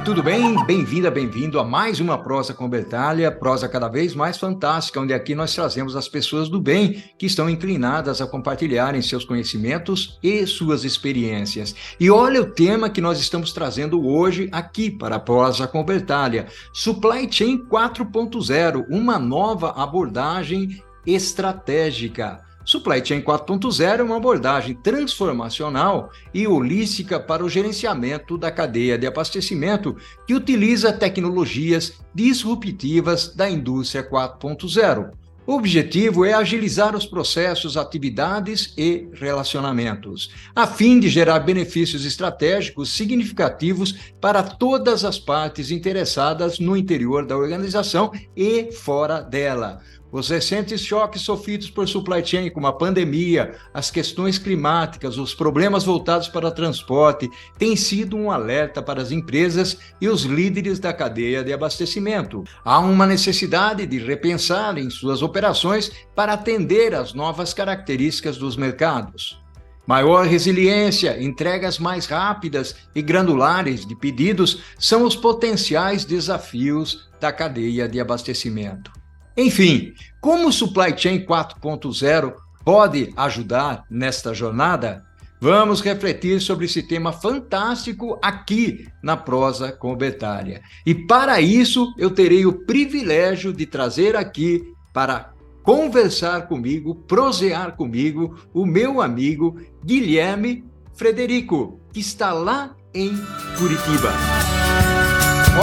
tudo bem? Bem-vinda, bem-vindo a mais uma Prosa com Bertalha, prosa cada vez mais fantástica, onde aqui nós trazemos as pessoas do bem que estão inclinadas a compartilharem seus conhecimentos e suas experiências. E olha o tema que nós estamos trazendo hoje aqui para a Prosa com Bertalha: Supply Chain 4.0, uma nova abordagem estratégica. Supply Chain 4.0 é uma abordagem transformacional e holística para o gerenciamento da cadeia de abastecimento que utiliza tecnologias disruptivas da indústria 4.0. O objetivo é agilizar os processos, atividades e relacionamentos, a fim de gerar benefícios estratégicos significativos para todas as partes interessadas no interior da organização e fora dela. Os recentes choques sofridos por supply chain, como a pandemia, as questões climáticas, os problemas voltados para transporte, têm sido um alerta para as empresas e os líderes da cadeia de abastecimento. Há uma necessidade de repensar em suas operações para atender às novas características dos mercados. Maior resiliência, entregas mais rápidas e granulares de pedidos são os potenciais desafios da cadeia de abastecimento. Enfim, como o Supply Chain 4.0 pode ajudar nesta jornada? Vamos refletir sobre esse tema fantástico aqui na Prosa com Bertalha. E para isso, eu terei o privilégio de trazer aqui para conversar comigo, prosear comigo, o meu amigo Guilherme Frederico, que está lá em Curitiba.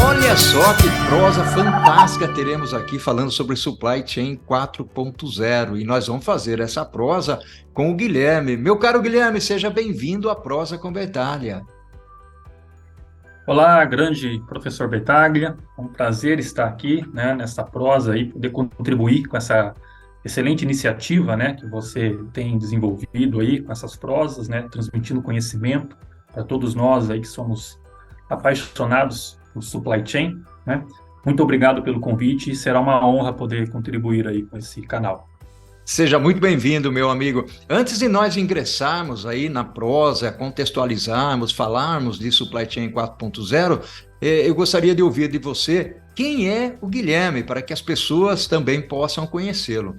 Olha só que prosa fantástica teremos aqui falando sobre Supply Chain 4.0, e nós vamos fazer essa prosa com o Guilherme. Meu caro Guilherme, seja bem-vindo à Prosa com Bertalha. Olá, grande professor Bertaglia, é um prazer estar aqui, nessa prosa e poder contribuir com essa excelente iniciativa, que você tem desenvolvido aí com essas prosas, transmitindo conhecimento para todos nós aí que somos apaixonados por supply chain, Muito obrigado pelo convite e será uma honra poder contribuir aí com esse canal. Seja muito bem-vindo, meu amigo. Antes de nós ingressarmos aí na prosa, contextualizarmos, falarmos de Supply Chain 4.0, eu gostaria de ouvir de você quem é o Guilherme, para que as pessoas também possam conhecê-lo.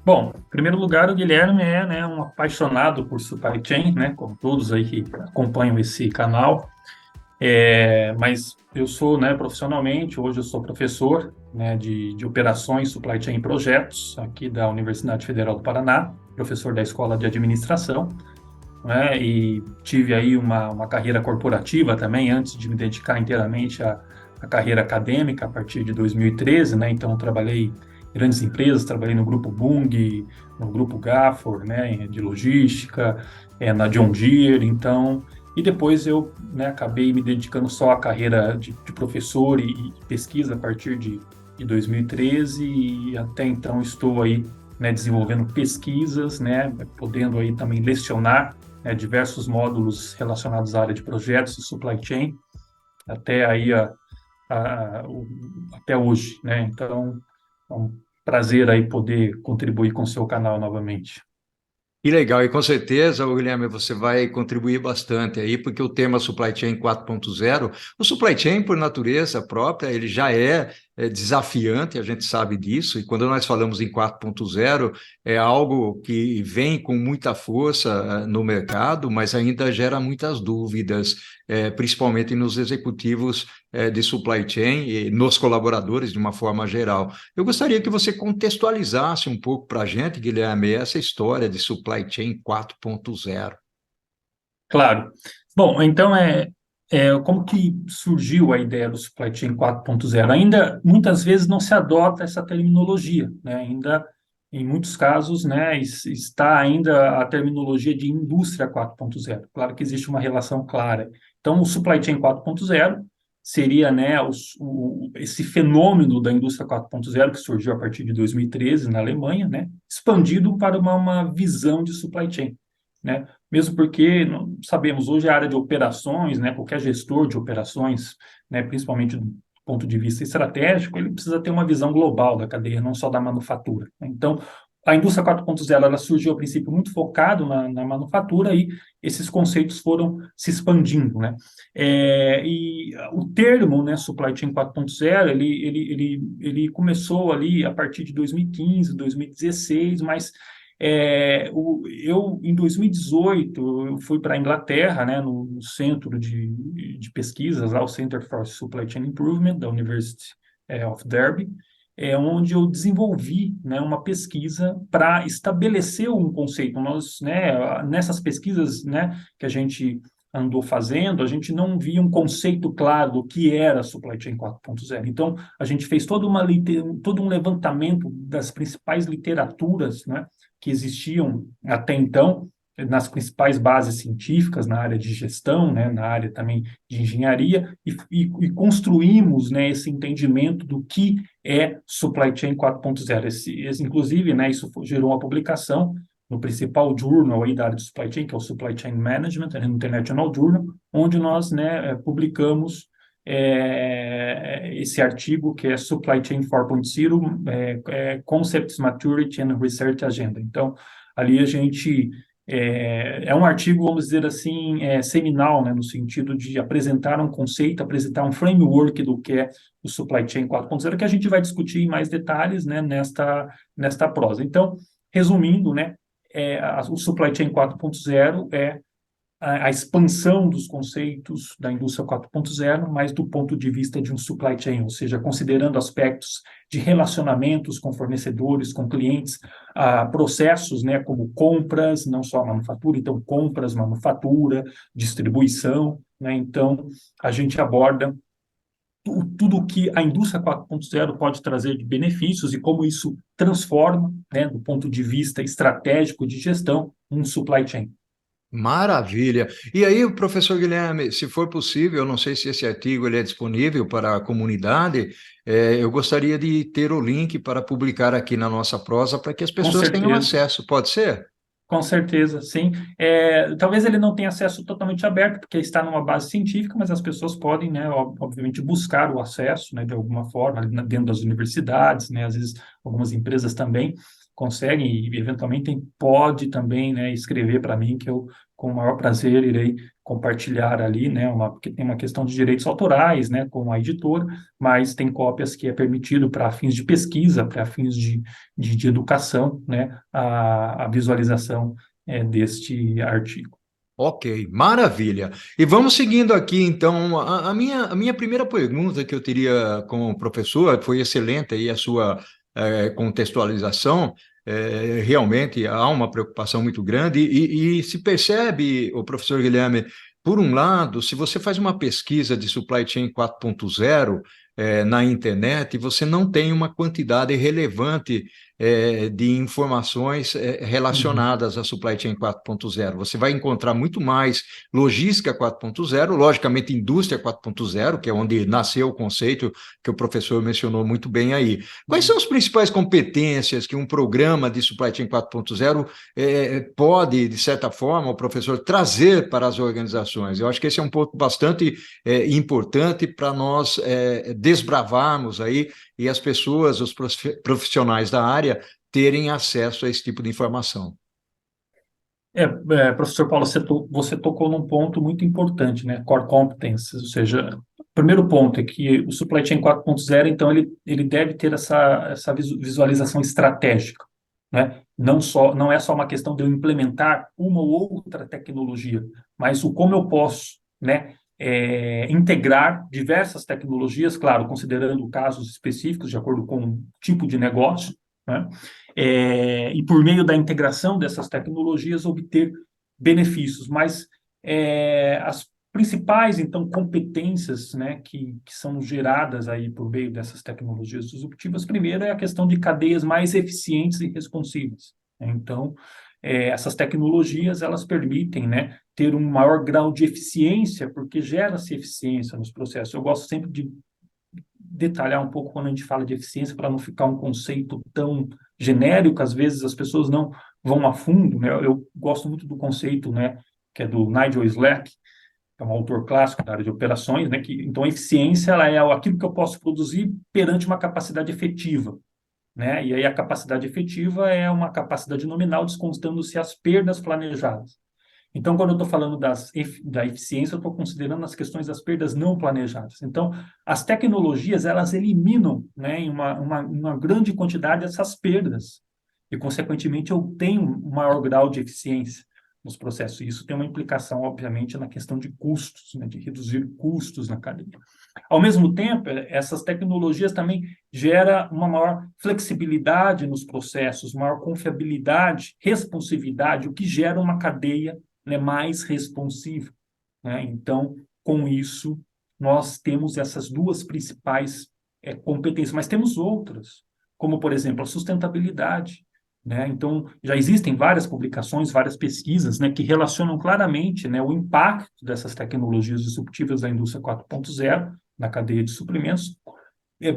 Bom, em primeiro lugar, o Guilherme é um apaixonado por supply chain, como todos aí que acompanham esse canal. Mas eu sou, profissionalmente, hoje eu sou professor, de operações, supply chain e projetos aqui da Universidade Federal do Paraná, professor da Escola de Administração, e tive aí uma carreira corporativa também, antes de me dedicar inteiramente à carreira acadêmica, a partir de 2013, então trabalhei em grandes empresas, trabalhei no Grupo Bung, no Grupo Gafor, de logística, na John Deere, então... E depois eu acabei me dedicando só à carreira de professor e pesquisa a partir de 2013, e até então estou aí desenvolvendo pesquisas, podendo aí também lecionar diversos módulos relacionados à área de projetos e supply chain, até aí até hoje. Então, é um prazer aí poder contribuir com o seu canal novamente. Que legal, e com certeza, Guilherme, você vai contribuir bastante aí, porque o tema Supply Chain 4.0, o Supply Chain, por natureza própria, ele já é desafiante, a gente sabe disso, e quando nós falamos em 4.0, é algo que vem com muita força no mercado, mas ainda gera muitas dúvidas, principalmente nos executivos de supply chain e nos colaboradores de uma forma geral. Eu gostaria que você contextualizasse um pouco para a gente, Guilherme, essa história de Supply Chain 4.0. Claro. Bom, então como que surgiu a ideia do Supply Chain 4.0? Ainda, muitas vezes, não se adota essa terminologia, Ainda, em muitos casos, está ainda a terminologia de indústria 4.0. Claro que existe uma relação clara. Então, o Supply Chain 4.0 seria, esse fenômeno da indústria 4.0 que surgiu a partir de 2013 na Alemanha, expandido para uma visão de supply chain, Mesmo porque não sabemos hoje a área de operações, qualquer gestor de operações, principalmente do ponto de vista estratégico, ele precisa ter uma visão global da cadeia, não só da manufatura. Então, a indústria 4.0 ela surgiu a princípio muito focado na manufatura e esses conceitos foram se expandindo, né? E o termo, né, Supply Chain 4.0, ele começou ali a partir de 2015, 2016, mas eu, em 2018, eu fui para a Inglaterra, né, no centro de pesquisas, lá, o Center for Supply Chain Improvement, da University of Derby, onde eu desenvolvi, né, uma pesquisa para estabelecer um conceito. Nós, né, nessas pesquisas, né, que a gente andou fazendo, a gente não via um conceito claro do que era Supply Chain 4.0. Então, a gente fez todo um levantamento das principais literaturas, né, que existiam até então, nas principais bases científicas, na área de gestão, né, na área também de engenharia, e construímos, né, esse entendimento do que é Supply Chain 4.0. Inclusive, né, isso gerou uma publicação no principal journal aí da área de Supply Chain, que é o Supply Chain Management, International Journal, onde nós, né, publicamos esse artigo que é Supply Chain 4.0, Concepts, Maturity and Research Agenda. Então, ali a gente um artigo, vamos dizer assim, seminal, né, no sentido de apresentar um conceito, apresentar um framework do que é o Supply Chain 4.0, que a gente vai discutir em mais detalhes, né, nesta prosa. Então, resumindo, né, o Supply Chain 4.0 é a expansão dos conceitos da indústria 4.0, mas do ponto de vista de um supply chain, ou seja, considerando aspectos de relacionamentos com fornecedores, com clientes, processos, né, como compras, não só a manufatura, então compras, manufatura, distribuição, né, então a gente aborda tudo o que a indústria 4.0 pode trazer de benefícios e como isso transforma, né, do ponto de vista estratégico de gestão, um supply chain. Maravilha. E aí, professor Guilherme, se for possível, eu não sei se esse artigo ele é disponível para a comunidade, eu gostaria de ter o link para publicar aqui na nossa prosa para que as Com pessoas tenham certeza. acesso. Pode ser? Com certeza, sim. Talvez ele não tenha acesso totalmente aberto, porque está numa base científica, mas as pessoas podem, né, obviamente, buscar o acesso, né, de alguma forma, ali dentro das universidades, né, às vezes algumas empresas também conseguem e, eventualmente, pode também, né, escrever para mim, que eu, com o maior prazer, irei compartilhar ali, né, porque tem uma questão de direitos autorais, né, com a editora, mas tem cópias que é permitido para fins de pesquisa, para fins de educação, né, a visualização deste artigo. Ok, maravilha. E vamos seguindo aqui, então, a minha primeira pergunta que eu teria com o professor, foi excelente aí a sua contextualização, realmente há uma preocupação muito grande e se percebe, o professor Guilherme, por um lado, se você faz uma pesquisa de supply chain 4.0 na internet, você não tem uma quantidade relevante de informações Uhum, relacionadas à supply chain 4.0. Você vai encontrar muito mais logística 4.0, logicamente indústria 4.0, que é onde nasceu o conceito que o professor mencionou muito bem aí. Quais uhum. são as principais competências que um programa de supply chain 4.0 pode, de certa forma, o professor trazer para as organizações? Eu acho que esse é um ponto bastante importante para nós desbravarmos aí e as pessoas, os profissionais da área, terem acesso a esse tipo de informação. Professor Paulo, você tocou num ponto muito importante, né? Core competences, ou seja, o primeiro ponto é que o Supply Chain 4.0, então, ele deve ter essa visualização estratégica, né? Não é só uma questão de eu implementar uma ou outra tecnologia, mas o como eu posso, né, integrar diversas tecnologias, claro, considerando casos específicos, de acordo com o tipo de negócio, né? E por meio da integração dessas tecnologias obter benefícios. Mas as principais, então, competências, né, que são geradas aí por meio dessas tecnologias disruptivas, primeiro é a questão de cadeias mais eficientes e responsivas. Então, essas tecnologias, elas permitem, né, ter um maior grau de eficiência, porque gera-se eficiência nos processos. Eu gosto sempre de detalhar um pouco quando a gente fala de eficiência, para não ficar um conceito tão genérico, às vezes as pessoas não vão a fundo, né? Eu gosto muito do conceito, né, que é do Nigel Slack, que é um autor clássico da área de operações, né, que então a eficiência ela é aquilo que eu posso produzir perante uma capacidade efetiva. né? E aí a capacidade efetiva é uma capacidade nominal descontando-se as perdas planejadas. Então, quando eu estou falando da eficiência, eu estou considerando as questões das perdas não planejadas. Então, as tecnologias, elas eliminam, né, em uma grande quantidade essas perdas. E, consequentemente, eu tenho um maior grau de eficiência nos processos. E isso tem uma implicação, obviamente, na questão de custos, né, de reduzir custos na cadeia. Ao mesmo tempo, essas tecnologias também geram uma maior flexibilidade nos processos, maior confiabilidade, responsividade, o que gera uma cadeia, né, mais responsiva, né? Então, com isso, nós temos essas duas principais competências, mas temos outras, como, por exemplo, a sustentabilidade, né? Então, já existem várias publicações, várias pesquisas, né, que relacionam claramente, né, o impacto dessas tecnologias disruptivas da indústria 4.0 na cadeia de suprimentos,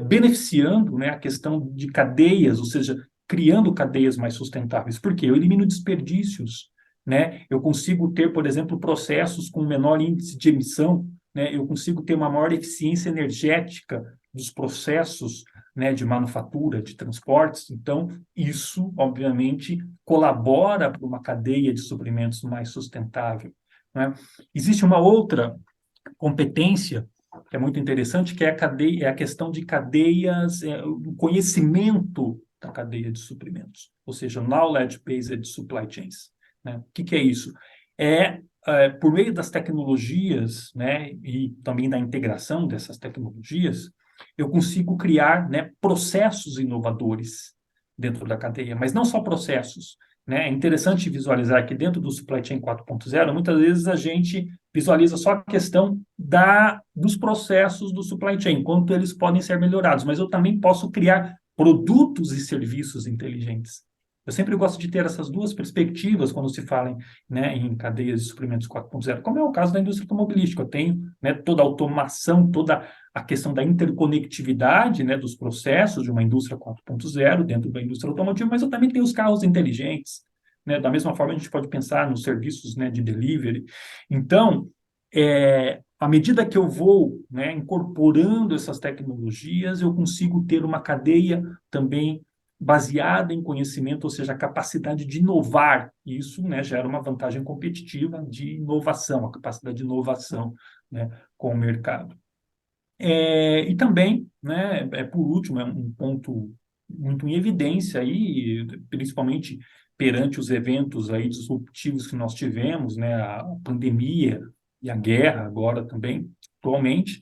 beneficiando, né, a questão de cadeias, ou seja, criando cadeias mais sustentáveis. Por quê? Eu elimino desperdícios, né? Eu consigo ter, por exemplo, processos com menor índice de emissão, né? Eu consigo ter uma maior eficiência energética dos processos, né, de manufatura, de transportes. Então, isso, obviamente, colabora para uma cadeia de suprimentos mais sustentável, né? Existe uma outra competência que é muito interessante, que é a questão de cadeias, o conhecimento da cadeia de suprimentos, ou seja, knowledge-based supply chains, né? O que é isso? Por meio das tecnologias, né, e também da integração dessas tecnologias, eu consigo criar, né, processos inovadores dentro da cadeia, mas não só processos, né? É interessante visualizar que dentro do Supply Chain 4.0, muitas vezes a gente visualiza só a questão dos processos do supply chain, quanto eles podem ser melhorados, mas eu também posso criar produtos e serviços inteligentes. Eu sempre gosto de ter essas duas perspectivas quando se fala em, né, em cadeias de suprimentos 4.0, como é o caso da indústria automobilística. Eu tenho, né, toda a automação, toda a questão da interconectividade, né, dos processos de uma indústria 4.0 dentro da indústria automotiva, mas eu também tenho os carros inteligentes, né? Da mesma forma, a gente pode pensar nos serviços, né, de delivery. Então, à medida que eu vou, né, incorporando essas tecnologias, eu consigo ter uma cadeia também baseada em conhecimento, ou seja, a capacidade de inovar. E isso, né, gera uma vantagem competitiva de inovação, a capacidade de inovação, né, com o mercado. E também, né, por último, é um ponto muito em evidência aí, principalmente perante os eventos aí disruptivos que nós tivemos, né, a pandemia e a guerra agora também, atualmente,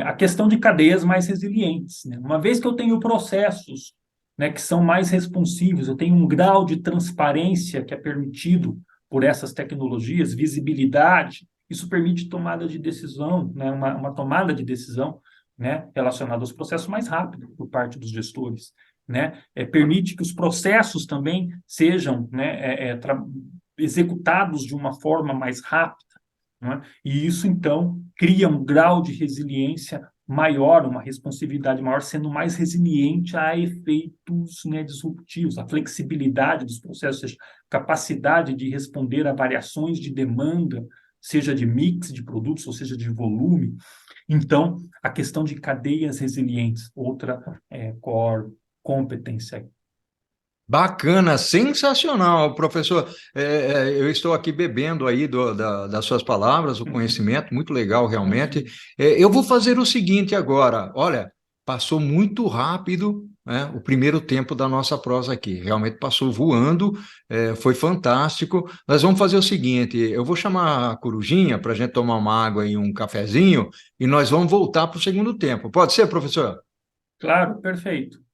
a questão de cadeias mais resilientes, né? Uma vez que eu tenho processos, né, que são mais responsivos, eu tenho um grau de transparência que é permitido por essas tecnologias, visibilidade, isso permite tomada de decisão, né, uma tomada de decisão, né, relacionada aos processos mais rápido por parte dos gestores, né, permite que os processos também sejam, né, executados de uma forma mais rápida, né, e isso então cria um grau de resiliência maior, uma responsividade maior, sendo mais resiliente a efeitos, né, disruptivos, a flexibilidade dos processos, ou seja, capacidade de responder a variações de demanda, seja de mix de produtos, ou seja, de volume. Então, a questão de cadeias resilientes, outra core competência. Bacana, sensacional, professor. Eu estou aqui bebendo aí das suas palavras, o conhecimento, muito legal realmente. Eu vou fazer o seguinte agora. Olha, passou muito rápido, né, o primeiro tempo da nossa prosa aqui. Realmente passou voando, foi fantástico. Nós vamos fazer o seguinte: eu vou chamar a Corujinha para a gente tomar uma água e um cafezinho e nós vamos voltar para o segundo tempo. Pode ser, professor? Claro, perfeito.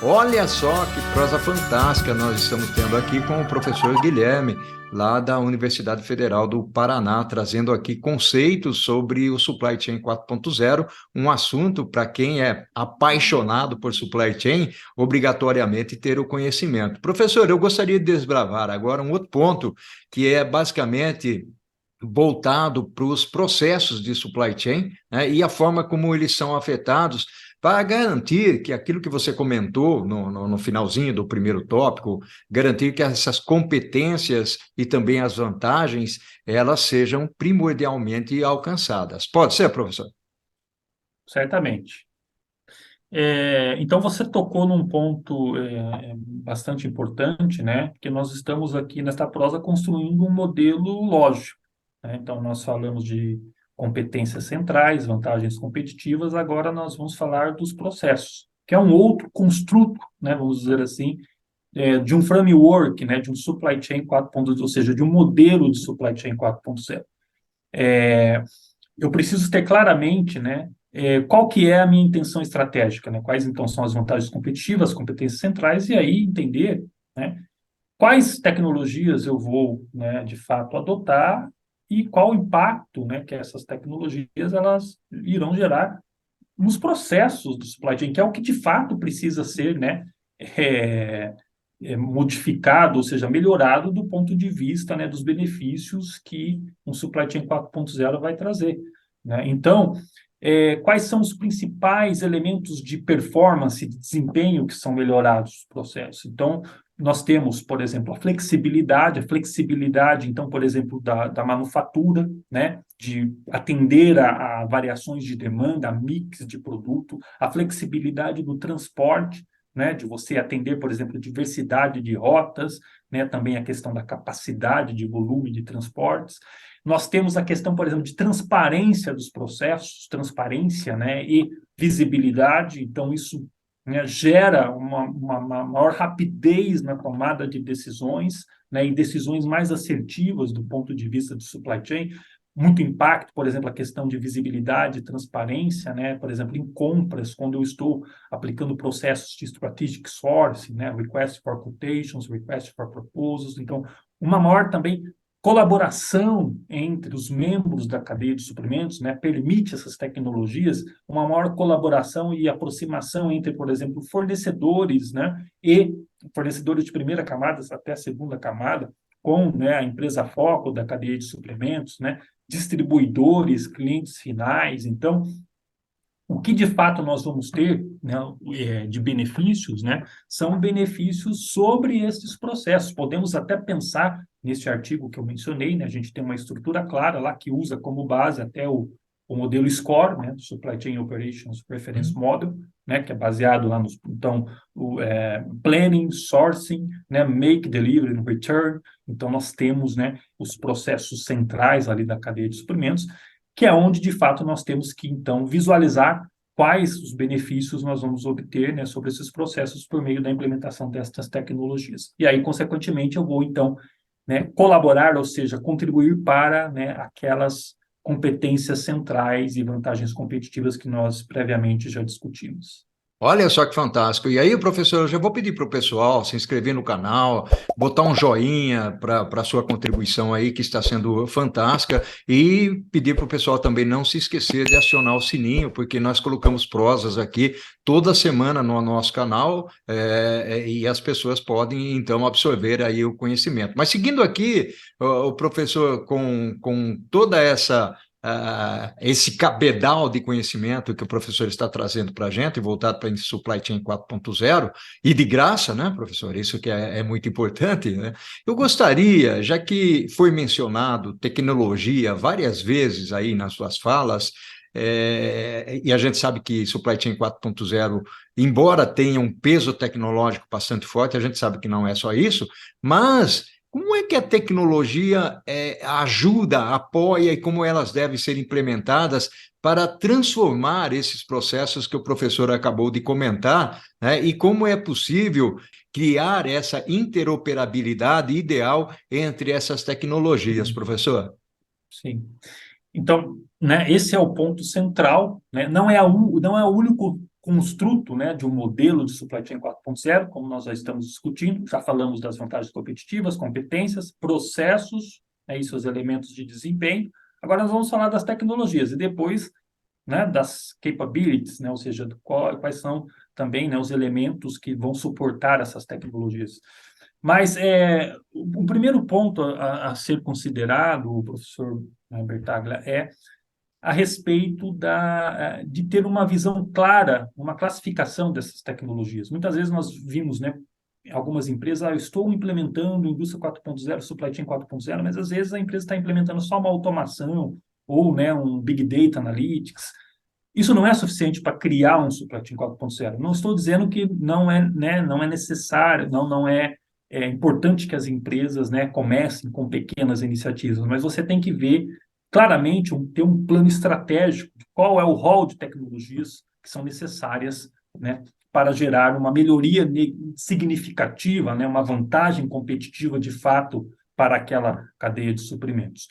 Olha só que prosa fantástica nós estamos tendo aqui com o professor Guilherme, lá da Universidade Federal do Paraná, trazendo aqui conceitos sobre o Supply Chain 4.0, um assunto para quem é apaixonado por Supply Chain, obrigatoriamente ter o conhecimento. Professor, eu gostaria de desbravar agora um outro ponto, que é basicamente voltado para os processos de supply chain, né, e a forma como eles são afetados para garantir que aquilo que você comentou no finalzinho do primeiro tópico, garantir que essas competências e também as vantagens, elas sejam primordialmente alcançadas. Pode ser, professor? Certamente. Então, você tocou num ponto bastante importante, né? Que nós estamos aqui nesta prosa construindo um modelo lógico, né? Então, nós falamos de competências centrais, vantagens competitivas, agora nós vamos falar dos processos, que é um outro construto, né? Vamos dizer assim, de um framework, né? De um supply chain 4.0, ou seja, de um modelo de supply chain 4.0. Eu preciso ter claramente, né, qual que é a minha intenção estratégica, né, quais então são as vantagens competitivas, as competências centrais, e aí entender, né, quais tecnologias eu vou, né, de fato adotar e qual o impacto, né, que essas tecnologias elas irão gerar nos processos do supply chain, que é o que de fato precisa ser, né, é, modificado, ou seja, melhorado do ponto de vista, né, dos benefícios que um supply chain 4.0 vai trazer, né? Então, quais são os principais elementos de performance, de desempenho que são melhorados no processo? Então, nós temos, por exemplo, a flexibilidade, então, por exemplo, da manufatura, né, de atender a variações de demanda, a mix de produto, a flexibilidade do transporte, né, de você atender, por exemplo, diversidade de rotas, né, também a questão da capacidade de volume de transportes. Nós temos a questão, por exemplo, de transparência dos processos, transparência, né, e visibilidade. Então, isso, né, gera uma maior rapidez na tomada de decisões, né, e decisões mais assertivas do ponto de vista de supply chain. Muito impacto, por exemplo, a questão de visibilidade, transparência, né, por exemplo, em compras, quando eu estou aplicando processos de strategic sourcing, né, request for quotations, request for proposals. Então, uma maior também colaboração entre os membros da cadeia de suprimentos, né, permite essas tecnologias uma maior colaboração e aproximação entre, por exemplo, fornecedores, né, e fornecedores de primeira camada até a segunda camada, com, né, a empresa foco da cadeia de suprimentos, né, distribuidores, clientes finais. Então, o que de fato nós vamos ter, né, de benefícios, né, são benefícios sobre esses processos. Podemos até pensar nesse artigo que eu mencionei, né, a gente tem uma estrutura clara lá que usa como base até o modelo SCORE, né, Supply Chain Operations Reference Model, né, que é baseado lá nos, então, planning, sourcing, né, make, delivery and return. Então, nós temos, né, os processos centrais ali da cadeia de suprimentos, que é onde, de fato, nós temos que, então, visualizar quais os benefícios nós vamos obter, né, sobre esses processos por meio da implementação destas tecnologias. E aí, consequentemente, eu vou, então, né, colaborar, ou seja, contribuir para, né, aquelas competências centrais e vantagens competitivas que nós previamente já discutimos. Olha só que fantástico. E aí, professor, eu já vou pedir para o pessoal se inscrever no canal, botar um joinha para a sua contribuição aí, que está sendo fantástica, e pedir para o pessoal também não se esquecer de acionar o sininho, porque nós colocamos prosas aqui toda semana no nosso canal, e as pessoas podem, então, absorver aí o conhecimento. Mas seguindo aqui, o professor, com toda essa esse cabedal de conhecimento que o professor está trazendo para a gente, voltado para a Supply Chain 4.0, e de graça, né, professor? Isso que é muito importante, né? Eu gostaria, já que foi mencionado tecnologia várias vezes aí nas suas falas, e a gente sabe que Supply Chain 4.0, embora tenha um peso tecnológico bastante forte, a gente sabe que não é só isso, mas como é que a tecnologia ajuda, apoia e como elas devem ser implementadas para transformar esses processos que o professor acabou de comentar, né? E como é possível criar essa interoperabilidade ideal entre essas tecnologias, professor? Sim. Então, né, esse é o ponto central, né? Não é o único construto, né, de um modelo de supply chain 4.0, como nós já estamos discutindo, já falamos das vantagens competitivas, competências, processos, né, e seus elementos de desempenho. Agora nós vamos falar das tecnologias e depois, né, das capabilities, né, ou seja, quais são também, né, os elementos que vão suportar essas tecnologias. Mas o primeiro ponto a ser considerado, o professor Bertaglia, é a respeito de ter uma visão clara, uma classificação dessas tecnologias. Muitas vezes nós vimos, né, algumas empresas, eu estou implementando indústria 4.0, supply chain 4.0, mas às vezes a empresa está implementando só uma automação ou, né, um big data analytics. Isso não é suficiente para criar um supply chain 4.0. Não estou dizendo que não é, né, não é necessário, não é, é importante que as empresas, né, comecem com pequenas iniciativas, mas você tem que ver claramente, ter um plano estratégico de qual é o rol de tecnologias que são necessárias, né, para gerar uma melhoria significativa, né, uma vantagem competitiva de fato para aquela cadeia de suprimentos.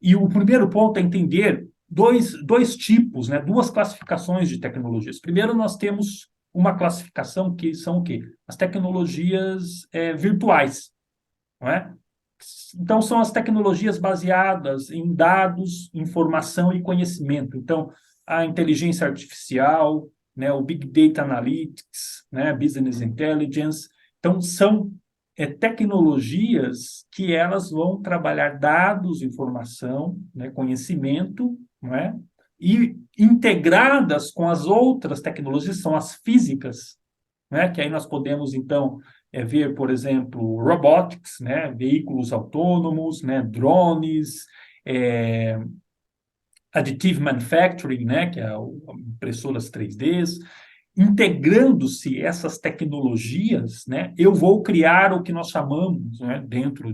E o primeiro ponto é entender dois tipos, né, duas classificações de tecnologias. Primeiro, nós temos uma classificação que são o quê? As tecnologias virtuais, não é? Então, são as tecnologias baseadas em dados, informação e conhecimento. Então, a inteligência artificial, né, o Big Data Analytics, né, Business Intelligence. Então, são tecnologias que elas vão trabalhar dados, informação, né, conhecimento, não é? E integradas com as outras tecnologias, são as físicas, né, que aí nós podemos, então, ver, por exemplo, robotics, né, veículos autônomos, né, drones, additive manufacturing, né, que é impressoras 3Ds. Integrando-se essas tecnologias, né, eu vou criar o que nós chamamos, né, dentro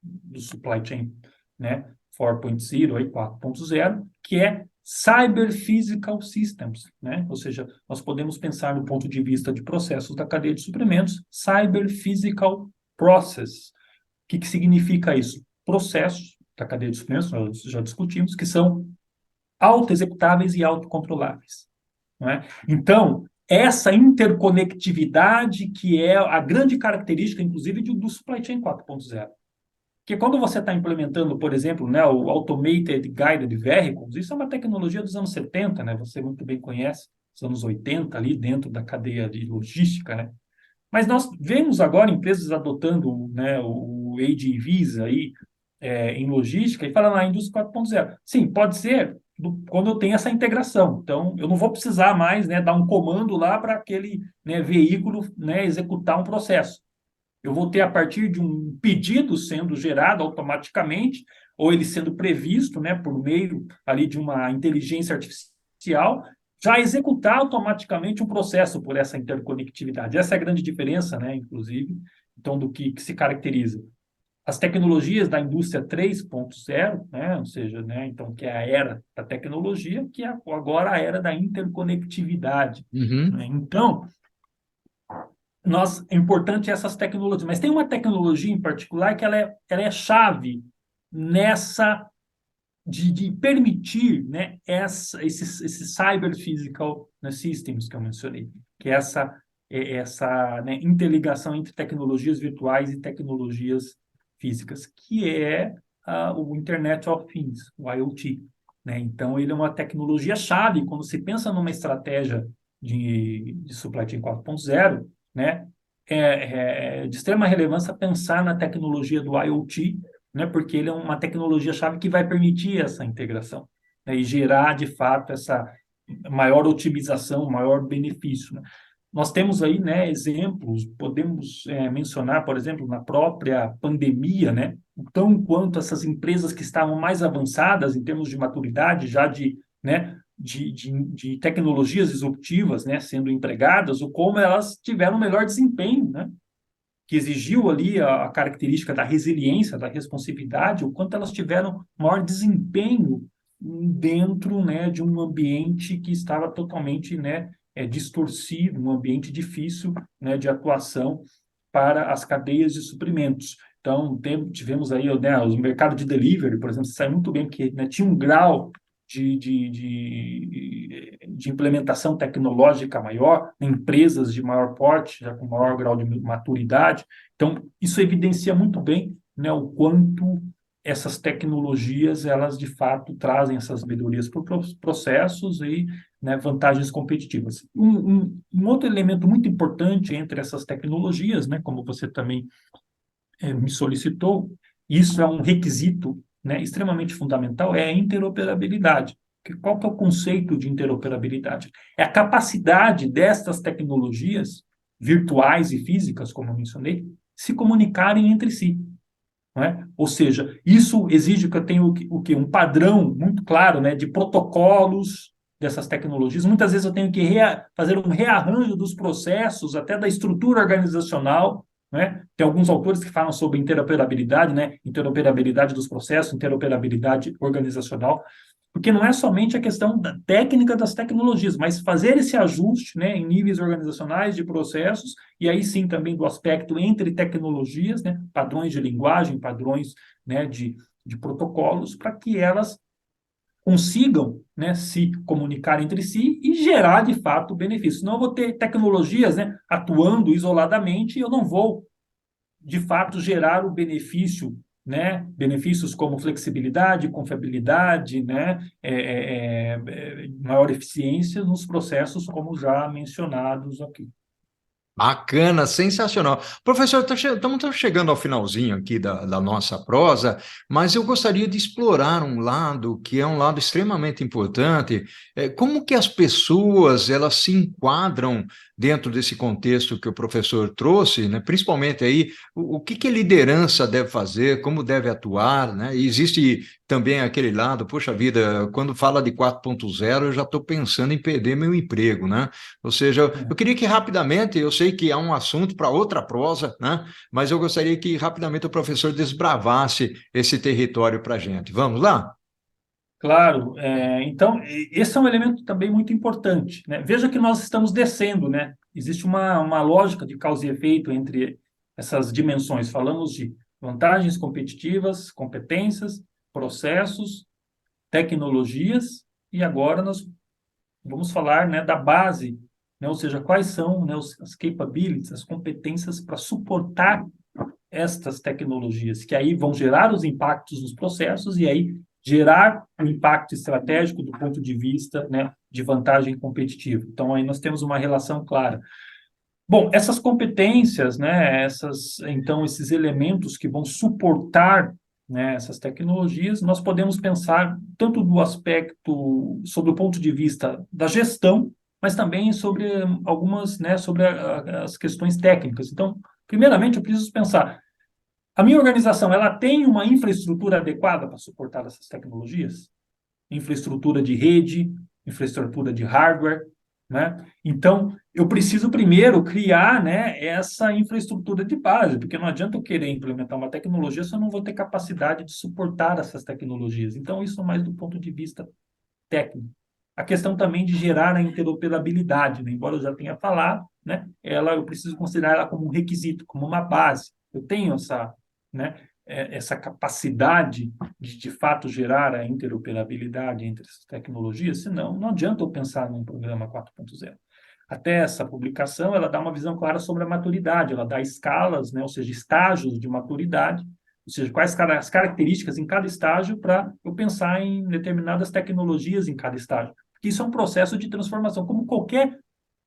do supply chain, né, 4.0 e 4.0, que é Cyber Physical Systems, né? Ou seja, nós podemos pensar no ponto de vista de processos da cadeia de suprimentos, Cyber Physical Process. O que significa isso? Processos da cadeia de suprimentos, nós já discutimos, que são auto-executáveis e autocontroláveis, não é? Então, essa interconectividade que é a grande característica, inclusive, do Supply Chain 4.0. Porque quando você está implementando, por exemplo, né, o Automated Guided Vehicles, isso é uma tecnologia dos anos 70, né? Você muito bem conhece, dos anos 80, ali dentro da cadeia de logística, né? Mas nós vemos agora empresas adotando, né, o AGVs aí, em logística e falando na indústria 4.0. Sim, pode ser quando eu tenho essa integração. Então, eu não vou precisar mais, né, dar um comando lá para aquele, né, veículo, né, executar um processo. Eu vou ter, a partir de um pedido sendo gerado automaticamente, ou ele sendo previsto, né, por meio ali de uma inteligência artificial, já executar automaticamente um processo por essa interconectividade. Essa é a grande diferença, né, inclusive, então, do que se caracteriza. As tecnologias da indústria 3.0, né, ou seja, né, então, que é a era da tecnologia, que é agora a era da interconectividade. Uhum. Né? Então, é importante essas tecnologias, mas tem uma tecnologia em particular que ela é chave nessa de permitir, né, esses cyber physical, né, systems que eu mencionei, que é essa né, interligação entre tecnologias virtuais e tecnologias físicas, que é o Internet of Things, o IoT. Né? Então, ele é uma tecnologia chave quando se pensa numa estratégia de supply chain 4.0, né? É de extrema relevância pensar na tecnologia do IoT, né? Porque ele é uma tecnologia-chave que vai permitir essa integração, né? E gerar, de fato, essa maior otimização, maior benefício. Né? Nós temos aí, né, exemplos, podemos mencionar, por exemplo, na própria pandemia, né, o tão quanto essas empresas que estavam mais avançadas em termos de maturidade, já né, de tecnologias disruptivas, né, sendo empregadas, ou como elas tiveram melhor desempenho, né, que exigiu ali a característica da resiliência, da responsividade, o quanto elas tiveram maior desempenho dentro, né, de um ambiente que estava totalmente, né, distorcido, um ambiente difícil, né, de atuação para as cadeias de suprimentos. Então, tivemos aí, né, o mercado de delivery, por exemplo, sai muito bem, porque, né, tinha um grau de implementação tecnológica maior, empresas de maior porte, já com maior grau de maturidade. Então, isso evidencia muito bem, né, o quanto essas tecnologias, elas de fato trazem essas melhorias para os processos e, né, vantagens competitivas. Um outro elemento muito importante entre essas tecnologias, né, como você também me solicitou, isso é um requisito, né, extremamente fundamental, é a interoperabilidade. Qual que é o conceito de interoperabilidade? É a capacidade destas tecnologias virtuais e físicas, como eu mencionei, se comunicarem entre si. Não é? Ou seja, isso exige que eu tenha o quê? Um padrão muito claro, né, de protocolos, dessas tecnologias. Muitas vezes eu tenho que fazer um rearranjo dos processos, até da estrutura organizacional, né? Tem alguns autores que falam sobre interoperabilidade, né? Interoperabilidade dos processos, interoperabilidade organizacional, porque não é somente a questão da técnica das tecnologias, mas fazer esse ajuste, né, em níveis organizacionais de processos, e aí sim também do aspecto entre tecnologias, né, padrões de linguagem, padrões, né, de protocolos, para que elas consigam, né, se comunicar entre si e gerar, de fato, benefícios. Senão eu vou ter tecnologias, né, atuando isoladamente e eu não vou, de fato, gerar o benefício, né, benefícios como flexibilidade, confiabilidade, né, maior eficiência nos processos, como já mencionados aqui. Bacana, sensacional. Professor, estamos chegando ao finalzinho aqui da nossa prosa, mas eu gostaria de explorar um lado que é um lado extremamente importante. Como que as pessoas elas se enquadram dentro desse contexto que o professor trouxe, né? Principalmente aí, o que que a liderança deve fazer, como deve atuar, né? E existe também aquele lado, poxa vida, quando fala de 4.0, eu já estou pensando em perder meu emprego, né? Ou seja, eu queria que rapidamente, eu sei que há um assunto para outra prosa, né? Mas eu gostaria que rapidamente o professor desbravasse esse território para a gente. Vamos lá? Claro, então, esse é um elemento também muito importante, né? Veja que nós estamos descendo, né? Existe uma lógica de causa e efeito entre essas dimensões. Falamos de vantagens competitivas, competências, processos, tecnologias, e agora nós vamos falar, né, da base, né? Ou seja, quais são, né, as capabilities, as competências para suportar estas tecnologias, que aí vão gerar os impactos nos processos e aí gerar um impacto estratégico do ponto de vista, né, de vantagem competitiva. Então, aí nós temos uma relação clara. Bom, essas competências, né, então, esses elementos que vão suportar, né, essas tecnologias, nós podemos pensar tanto do aspecto, sobre o ponto de vista da gestão, mas também sobre algumas, né, sobre as questões técnicas. Então, primeiramente, eu preciso pensar, a minha organização, ela tem uma infraestrutura adequada para suportar essas tecnologias? Infraestrutura de rede, infraestrutura de hardware, né? Então, eu preciso primeiro criar, né, essa infraestrutura de base, porque não adianta eu querer implementar uma tecnologia se eu não vou ter capacidade de suportar essas tecnologias. Então, isso mais do ponto de vista técnico. A questão também de gerar a interoperabilidade, né? Embora eu já tenha falado, né, eu preciso considerar ela como um requisito, como uma base. Eu tenho essa, né, essa capacidade de fato gerar a interoperabilidade entre essas tecnologias, senão não adianta eu pensar num programa 4.0. Até essa publicação, ela dá uma visão clara sobre a maturidade, ela dá escalas, né, ou seja, estágios de maturidade, ou seja, quais as características em cada estágio para eu pensar em determinadas tecnologias em cada estágio. Porque isso é um processo de transformação, como qualquer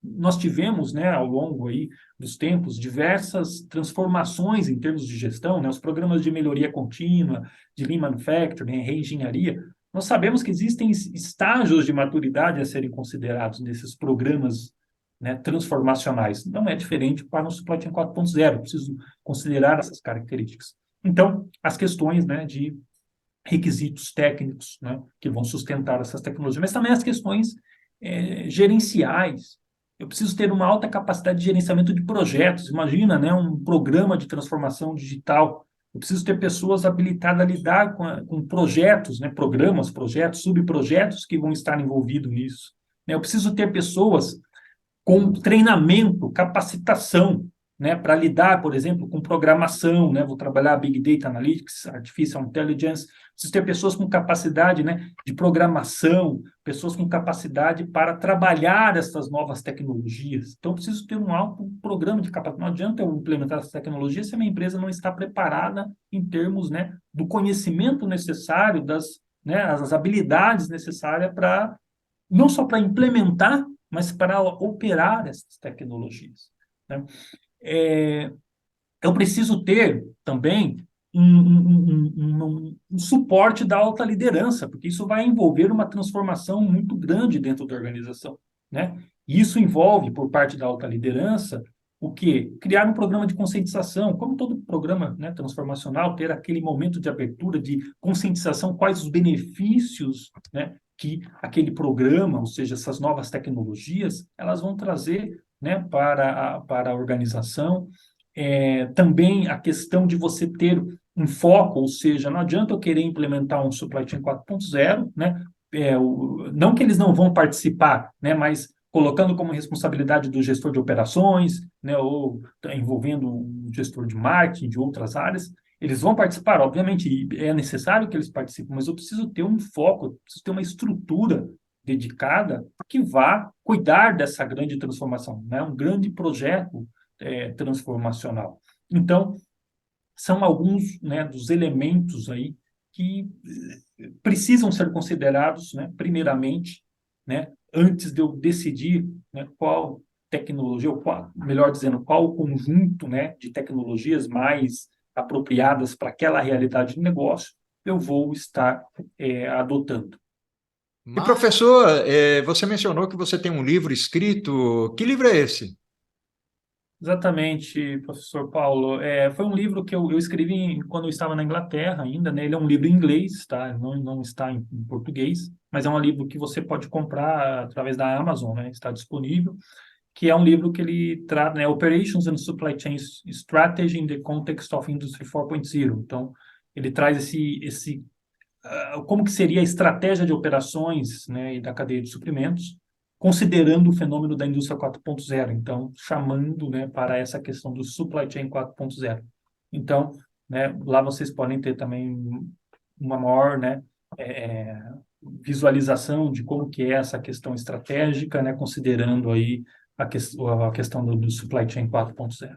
nós tivemos, né, ao longo aí dos tempos, diversas transformações em termos de gestão, né, os programas de melhoria contínua, de Lean Manufacturing, reengenharia. Nós sabemos que existem estágios de maturidade a serem considerados nesses programas, né, transformacionais. Não é diferente para o Supply Chain 4.0, preciso considerar essas características. Então, as questões, né, de requisitos técnicos, né, que vão sustentar essas tecnologias, mas também as questões gerenciais. Eu preciso ter uma alta capacidade de gerenciamento de projetos. Imagina, né, um programa de transformação digital. Eu preciso ter pessoas habilitadas a lidar com projetos, né, programas, projetos, subprojetos que vão estar envolvidos nisso. Eu preciso ter pessoas com treinamento, capacitação, né, para lidar, por exemplo, com programação, né, vou trabalhar Big Data Analytics, Artificial Intelligence, preciso ter pessoas com capacidade, né, de programação, pessoas com capacidade para trabalhar essas novas tecnologias. Então, preciso ter um alto programa de capacidade. Não adianta eu implementar essa tecnologia se a minha empresa não está preparada em termos, né, do conhecimento necessário, né, as habilidades necessárias para, não só para implementar, mas para operar essas tecnologias, né? Eu preciso ter também um suporte da alta liderança, porque isso vai envolver uma transformação muito grande dentro da organização, né? E isso envolve, por parte da alta liderança, o quê? Criar um programa de conscientização, como todo programa, né, transformacional, ter aquele momento de abertura, de conscientização, quais os benefícios, né, que aquele programa, ou seja, essas novas tecnologias, elas vão trazer, né, para a organização. Também a questão de você ter um foco, ou seja, não adianta eu querer implementar um Supply Chain 4.0, né? Não que eles não vão participar, né, mas colocando como responsabilidade do gestor de operações, né, ou envolvendo o gestor de marketing, de outras áreas, eles vão participar, obviamente, e é necessário que eles participem, mas eu preciso ter um foco, eu preciso ter uma estrutura dedicada que vá cuidar dessa grande transformação, né, um grande projeto transformacional. Então, são alguns, né, dos elementos aí que precisam ser considerados, né, primeiramente, né, antes de eu decidir, né, qual tecnologia, ou qual, melhor dizendo, qual o conjunto, né, de tecnologias mais apropriadas para aquela realidade de negócio eu vou estar adotando. E professor, você mencionou que você tem um livro escrito. Que livro é esse? Exatamente, professor Paulo. Foi um livro que eu escrevi quando eu estava na Inglaterra ainda, né? Ele é um livro em inglês, tá? Não está em português, mas é um livro que você pode comprar através da Amazon, né? Está disponível, que é um livro que ele trata, né? Operations and Supply Chain Strategy in the Context of Industry 4.0. Então, ele traz como que seria a estratégia de operações, né, e da cadeia de suprimentos, considerando o fenômeno da indústria 4.0, então, chamando, né, para essa questão do supply chain 4.0. Então, né, lá vocês podem ter também uma maior, né, visualização de como que é essa questão estratégica, né, considerando aí a questão do supply chain 4.0.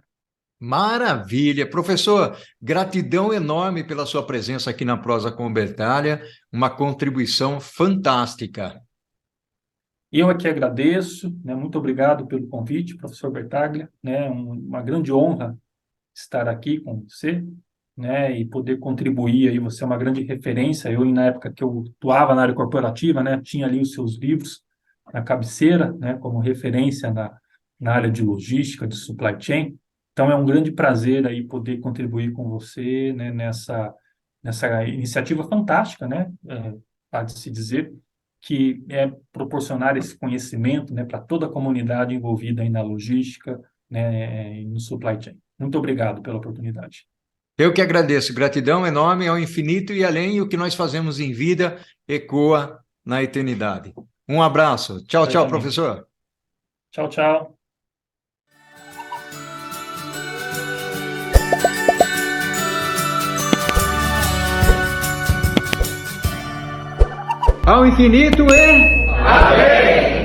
Maravilha. Professor, gratidão enorme pela sua presença aqui na Prosa com Bertalha, uma contribuição fantástica. Eu aqui agradeço, né, muito obrigado pelo convite, professor Bertaglia, né, uma grande honra estar aqui com você, né, e poder contribuir aí, você é uma grande referência, eu na época que eu atuava na área corporativa, né, tinha ali os seus livros na cabeceira, né, como referência na área de logística, de supply chain, então é um grande prazer aí poder contribuir com você, né, nessa iniciativa fantástica, né, pode se dizer, que é proporcionar esse conhecimento, né, para toda a comunidade envolvida aí na logística, né, e no supply chain. Muito obrigado pela oportunidade. Eu que agradeço. Gratidão enorme ao infinito e além, e o que nós fazemos em vida ecoa na eternidade. Um abraço. Tchau, tchau, Certamente. professor. Tchau, tchau. Ao infinito e... Amém!